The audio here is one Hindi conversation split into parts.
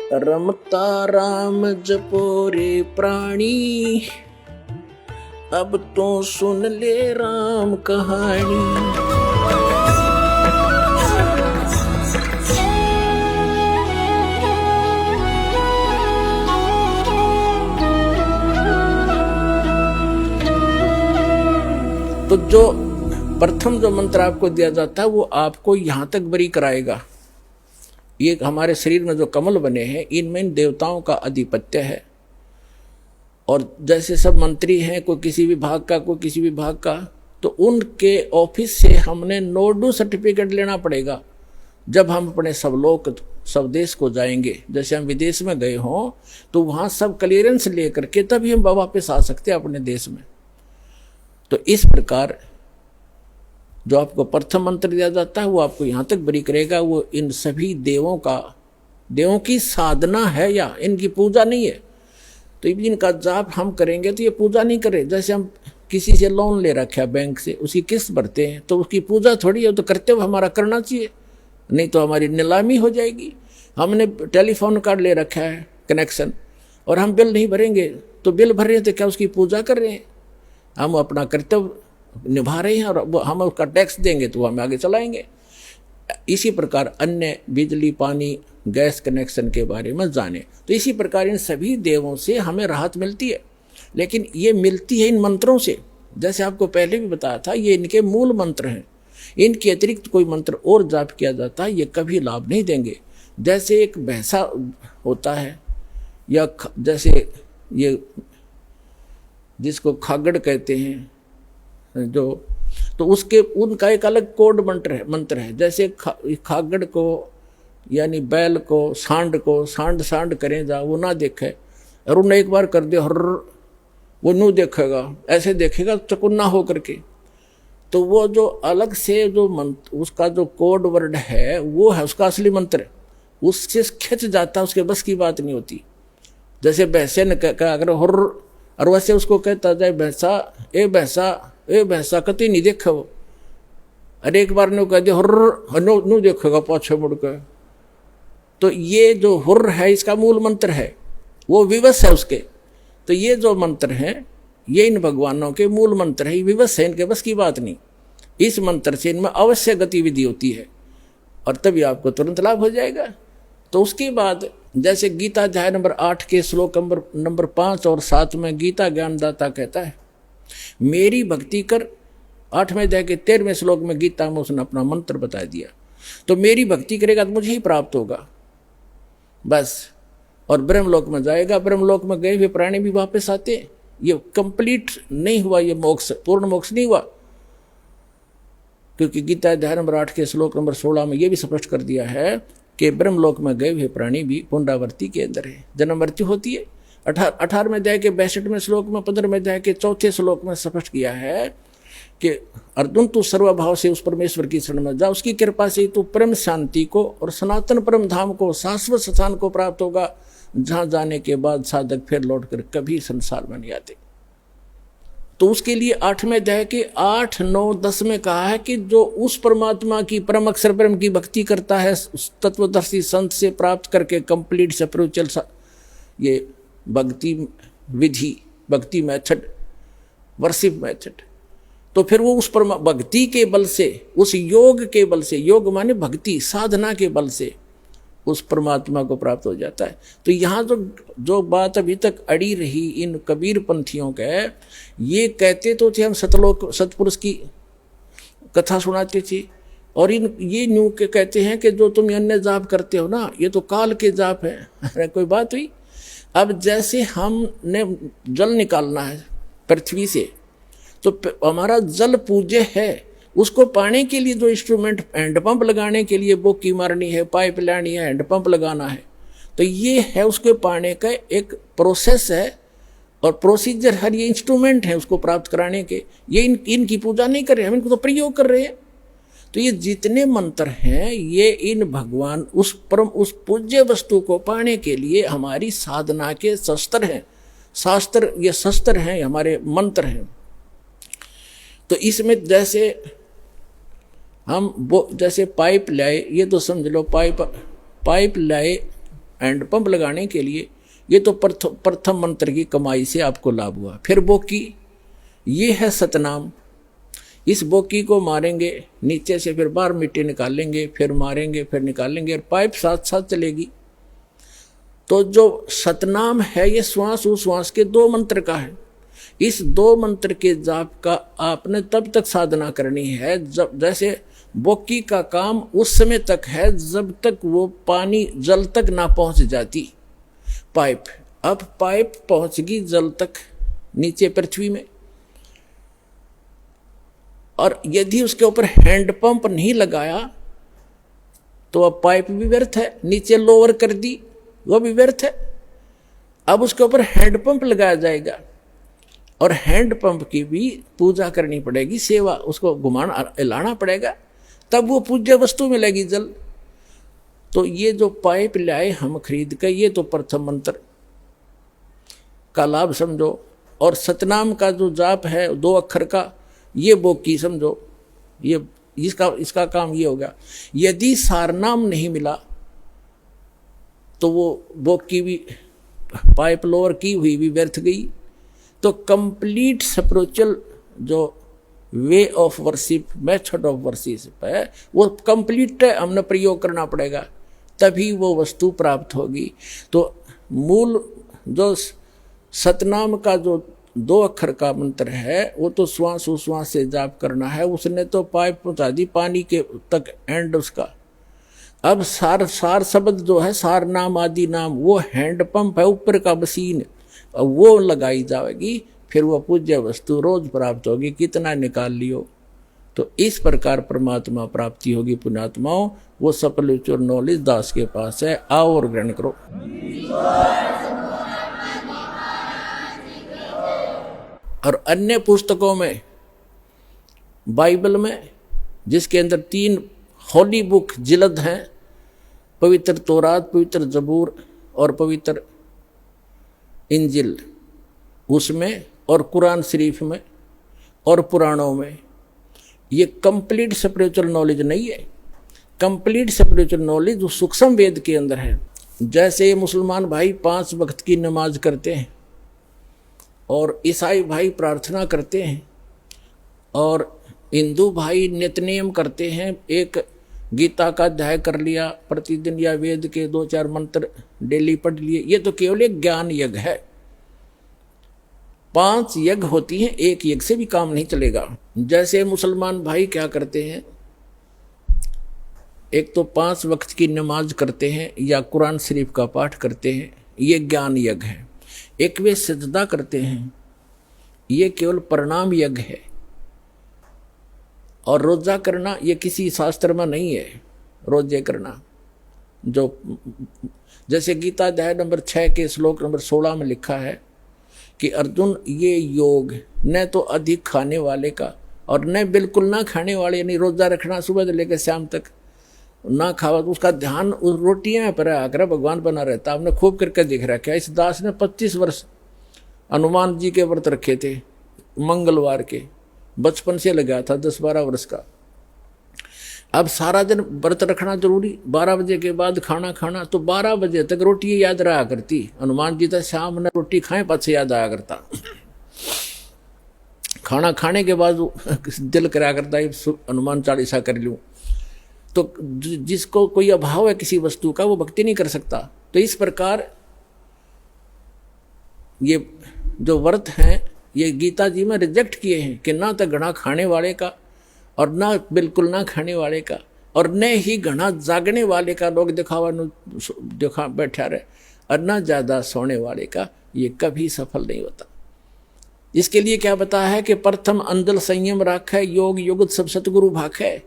रमता राम जपो रे प्राणी, अब तो सुन ले राम कहानी। तो जो प्रथम जो मंत्र आपको दिया जाता है वो आपको यहां तक बरी कराएगा। ये हमारे शरीर में जो कमल बने हैं इनमें इन देवताओं का आधिपत्य है। और जैसे सब मंत्री हैं, कोई किसी विभाग का, कोई किसी विभाग का, तो उनके ऑफिस से हमने नोडू सर्टिफिकेट लेना पड़ेगा जब हम अपने सब देश को जाएंगे। जैसे हम विदेश में गए हों तो वहाँ सब क्लियरेंस लेकर के तभी हम वापस आ सकते हैं अपने देश में। तो इस प्रकार जो आपको प्रथम मंत्र दिया जाता है वो आपको यहाँ तक बरी करेगा। वो इन सभी देवों की साधना है या इनकी पूजा नहीं है। तो इनका जाप हम करेंगे तो ये पूजा नहीं करे। जैसे हम किसी से लोन ले रखा है बैंक से, उसकी किस्त भरते हैं तो उसकी पूजा थोड़ी है, तो करते हुए हमारा करना चाहिए, नहीं तो हमारी नीलामी हो जाएगी। हमने टेलीफोन कार्ड ले रखा है कनेक्शन और हम बिल नहीं भरेंगे तो बिल भर रहे हैं तो क्या उसकी पूजा कर रहे हैं? हम अपना कर्तव्य निभा रहे हैं और हम उसका टैक्स देंगे तो हम आगे चलाएंगे। इसी प्रकार अन्य बिजली पानी गैस कनेक्शन के बारे में जाने। तो इसी प्रकार इन सभी देवों से हमें राहत मिलती है, लेकिन ये मिलती है इन मंत्रों से। जैसे आपको पहले भी बताया था ये इनके मूल मंत्र हैं। इनके अतिरिक्त कोई मंत्र और जाप किया जाता है ये कभी लाभ नहीं देंगे। जैसे एक भैंसा होता है या जैसे ये जिसको खागड़ कहते हैं जो, तो उसके उनका एक अलग कोड मंत्र है। जैसे खागड़ को यानी बैल को सांड करें जा वो ना देखे, और उन्हें एक बार कर दे हर वो नू देखेगा, ऐसे देखेगा चकुन्ना हो करके। तो वो जो अलग से जो मंत्र उसका जो कोड वर्ड है वो है उसका असली मंत्र, उससे खिंच जाता, उसके बस की बात नहीं होती। जैसे भैंसे ने अगर हर, और वैसे उसको कहता जाए भैंसा ए भैंसा कति नहीं देखा वो, अरे एक बार ने कह दिया हर नू देखेगा पाछे मुड़ कर। तो ये जो हुर्र है इसका मूल मंत्र है, वो विवश है उसके। तो ये जो मंत्र हैं ये इन भगवानों के मूल मंत्र है, विवश है, इनके बस की बात नहीं। इस मंत्र से इनमें अवश्य गतिविधि होती है और तभी आपको तुरंत लाभ हो जाएगा। तो उसके बाद जैसे गीता अध्याय नंबर 8 के श्लोक नंबर 5 और 7 में गीता ज्ञानदाता कहता है मेरी भक्ति कर। 8वें अध्याय के 13वें श्लोक में गीता में उसने अपना मंत्र बता दिया। तो मेरी भक्ति करेगा तो मुझे ही प्राप्त होगा बस, और ब्रह्मलोक में जाएगा। ब्रह्मलोक में गए हुए प्राणी भी वापस आते। ये कंप्लीट नहीं हुआ, ये मोक्ष पूर्ण मोक्ष नहीं हुआ, क्योंकि गीता अध्याय नंबर 8 के श्लोक नंबर 16 में ये भी स्पष्ट कर दिया है कि ब्रह्मलोक में गए हुए प्राणी भी पुनरावृत्ति के अंदर है, जन्म मृत्यु होती है। 18वें अध्याय के 62वें श्लोक में 15वें अध्याय के 4थे श्लोक में स्पष्ट किया है कि अर्जुन तू सर्वभाव से उस परमेश्वर की शरण में जा, उसकी कृपा से तू परम शांति को और सनातन परम धाम को, शाश्वत स्थान को प्राप्त होगा, जहां जाने के बाद साधक फिर लौटकर कभी संसार में नहीं आते। तो उसके लिए 8वें अध्याय के 8, 9, 10 में कहा है कि जो उस परमात्मा की परम अक्षर ब्रह्म की भक्ति करता है तत्वदर्शी संत से प्राप्त करके कंप्लीट स्पिरिचुअल ये भक्ति विधि, भक्ति मेथड, वर्शिप मेथड, तो फिर वो उस भक्ति के बल से, उस योग के बल से, योग माने भक्ति साधना के बल से उस परमात्मा को प्राप्त हो जाता है। तो यहाँ जो बात अभी तक अड़ी रही इन कबीर पंथियों के, ये कहते तो थे हम सतपुरुष की कथा सुनाते थे, और ये न्यू के कहते हैं कि जो तुम अन्य जाप करते हो ना ये तो काल के जाप है। अरे कोई बात हुई? अब जैसे हमने जल निकालना है पृथ्वी से, तो हमारा जल पूज्य है, उसको पाने के लिए जो इंस्ट्रूमेंट, हैंडपंप लगाने के लिए बोकी मारनी है, पाइप लानी है, हैंडपंप लगाना है, तो ये है उसके पाने का एक प्रोसेस है और प्रोसीजर है। ये इंस्ट्रूमेंट है उसको प्राप्त कराने के। ये इनकी पूजा नहीं कर रहे, हम इनको तो प्रयोग कर रहे हैं। तो ये जितने मंत्र हैं ये इन भगवान उस पूज्य वस्तु को पाने के लिए हमारी साधना के शस्त्र हैं। शास्त्र ये शस्त्र हैं, हमारे मंत्र हैं। तो इसमें जैसे हम वो जैसे पाइप लाए, ये तो समझ लो पाइप लाए हैंड पंप लगाने के लिए, ये तो प्रथम मंत्र की कमाई से आपको लाभ हुआ। फिर बोकी, ये है सतनाम। इस बोकी को मारेंगे नीचे से, फिर बाहर मिट्टी निकालेंगे, फिर मारेंगे, फिर निकालेंगे, और पाइप साथ साथ चलेगी। तो जो सतनाम है ये श्वास उश्वास के 2 मंत्र का है। इस 2 मंत्र के जाप का आपने तब तक साधना करनी है जब, जैसे बोकी का काम उस समय तक है जब तक वो पानी जल तक ना पहुंच जाती पाइप। अब पाइप पहुंच गई जल तक नीचे पृथ्वी में, और यदि उसके ऊपर हैंड पंप नहीं लगाया तो अब पाइप भी व्यर्थ है। नीचे लोअर कर दी, वो भी व्यर्थ है। अब उसके ऊपर हैंड पंप लगाया जाएगा, और हैंड पंप की भी पूजा करनी पड़ेगी, सेवा, उसको घुमाना हिलाना पड़ेगा, तब वो पूज्य वस्तु मिलेगी जल। तो ये जो पाइप लाए हम खरीद कर, ये तो प्रथम मंत्र का लाभ समझो। और सतनाम का जो जाप है 2 अक्षर का, ये बोकी समझो। ये इसका काम ये होगा। यदि सारनाम नहीं मिला तो वो बोकी भी, पाइप लोअर की हुई भी व्यर्थ गई। तो कंप्लीट स्पिरिचुअल जो way of worship, method of worship है, वो कंप्लीट हमने प्रयोग करना पड़ेगा, तभी वो वस्तु प्राप्त होगी। तो मूल जो सतनाम का जो 2 अक्षर का मंत्र है, वो तो श्वास उश्वास से जाप करना है। उसने तो पाइप पहुंचा दी पानी के तक, एंड उसका। अब सार शब्द जो है, सार नाम आदि नाम, वो हैंड पंप है, ऊपर का मशीन, वो लगाई जाएगी, फिर वो पूज्य वस्तु रोज प्राप्त होगी, कितना निकाल लियो। तो इस प्रकार परमात्मा प्राप्ति होगी पुण्यात्माओं। वो स्पिरिचुअल नॉलेज दास के पास है, आओ और ग्रहण करो। और अन्य पुस्तकों में, बाइबल में, जिसके अंदर 3 होली बुक जिल्द हैं, पवित्र तौरात, पवित्र जबूर और पवित्र इंजिल, उसमें और कुरान शरीफ में और पुराणों में, ये कंप्लीट स्पिरिचुअल नॉलेज नहीं है। कंप्लीट स्पिरिचुअल नॉलेज जो सूक्ष्म वेद के अंदर है। जैसे मुसलमान भाई 5 वक्त की नमाज करते हैं, और ईसाई भाई प्रार्थना करते हैं, और हिंदू भाई नित्यनेम करते हैं, एक गीता का अध्याय कर लिया प्रतिदिन, या वेद के 2-4 मंत्र डेली पढ़ लिए, ये तो केवल एक ज्ञान यज्ञ है। 5 यज्ञ होती हैं, एक यज्ञ से भी काम नहीं चलेगा। जैसे मुसलमान भाई क्या करते हैं, एक तो 5 वक्त की नमाज करते हैं या कुरान शरीफ का पाठ करते हैं, ये ज्ञान यज्ञ है। एक वे सजदा करते हैं, ये केवल प्रणाम यज्ञ है। और रोजा करना ये किसी शास्त्र में नहीं है। रोजे करना जो, जैसे गीता अध्याय नंबर 6 के श्लोक नंबर 16 में लिखा है कि अर्जुन, ये योग न तो अधिक खाने वाले का और न बिल्कुल ना खाने वाले, यानी रोजा रखना सुबह से लेकर शाम तक ना खावा, तो उसका ध्यान उस रोटियां पर आकर भगवान बना रहता। हमने खूब करके देख रखा है। इस दास ने 25 वर्ष हनुमान जी के व्रत रखे थे, मंगलवार के, बचपन से लगा था, 10-12 वर्ष का। अब सारा दिन व्रत रखना जरूरी, 12 बजे के बाद खाना खाना, तो 12 बजे तक रोटी याद रहा करती। हनुमान जी तो शाम में रोटी खाए पाछे याद आया करता। खाना खाने के बाद दिल करा करता है हनुमान चालीसा कर लूं। तो जिसको कोई अभाव है किसी वस्तु का, वो भक्ति नहीं कर सकता। तो इस प्रकार ये जो व्रत हैं, ये गीता जी में रिजेक्ट किए हैं कि ना तो घना खाने वाले का और ना बिल्कुल ना खाने वाले का, और न ही घना जागने वाले का, लोग दिखा बैठा रहे, और ना ज़्यादा सोने वाले का, ये कभी सफल नहीं होता। इसके लिए क्या बताया है कि प्रथम अंदल संयम राखे, योग युगत सब सतगुरु भाखे।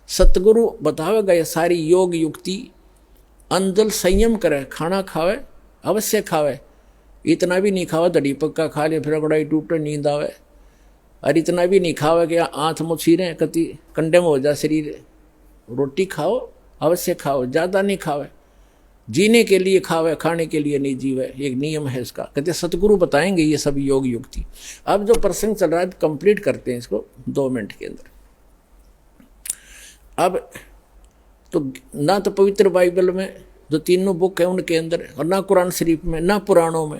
सतगुरु बतावेगा ये सारी योग युक्ति। अंदल संयम करे, खाना खावे अवश्य खावे, इतना भी नहीं खावे दड़ी पक्का खा ले फिर बड़ा टूटे नींद आवे, और इतना भी नहीं खावे कि आँथ मुछीरें कति कंडेम हो जा शरीर। रोटी खाओ अवश्य खाओ, ज़्यादा नहीं खावे, जीने के लिए खावे, खाने के लिए नहीं जीवे, एक नियम है इसका। कहते सतगुरु बताएंगे ये सब योग युक्ति। अब जो प्रसंग चल रहा है कंप्लीट करते हैं इसको 2 मिनट के अंदर। अब तो ना तो पवित्र बाइबल में जो तीनों बुक है उनके अंदर, और ना कुरान शरीफ में ना पुराणों में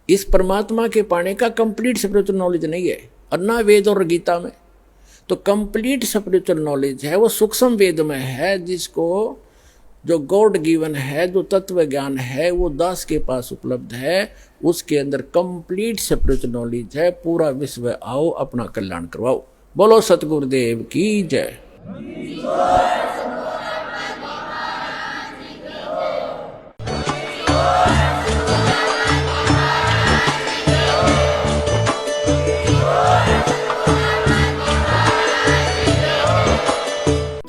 इस परमात्मा के पाने का कंप्लीट स्पिरिचुअल नॉलेज नहीं है, और ना वेद और गीता में। तो कंप्लीट स्पिरिचुअल नॉलेज है वो सूक्ष्म वेद में है, जिसको जो गॉड गिवन है, जो तत्व ज्ञान है वो दास के पास उपलब्ध है। उसके अंदर कंप्लीट स्पिरिचुअल नॉलेज है। पूरा विश्व आओ अपना कल्याण करवाओ। बोलो सतगुरुदेव की जय।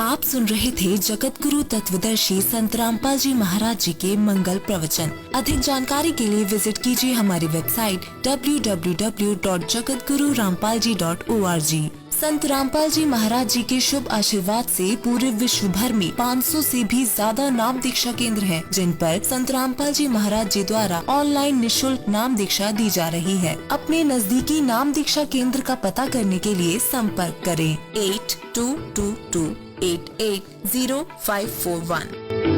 आप सुन रहे थे जगत गुरु तत्वदर्शी संत रामपाल जी महाराज जी के मंगल प्रवचन। अधिक जानकारी के लिए विजिट कीजिए हमारी वेबसाइट www.jagatgururampalji.org। संत रामपाल जी महाराज जी के शुभ आशीर्वाद से पूरे विश्व भर में 500 से भी ज्यादा नाम दीक्षा केंद्र हैं, जिन पर संत रामपाल जी महाराज जी द्वारा ऑनलाइन निशुल्क नाम दीक्षा दी जा रही है। अपने नजदीकी नाम दीक्षा केंद्र का पता करने के लिए संपर्क करें 8222880541।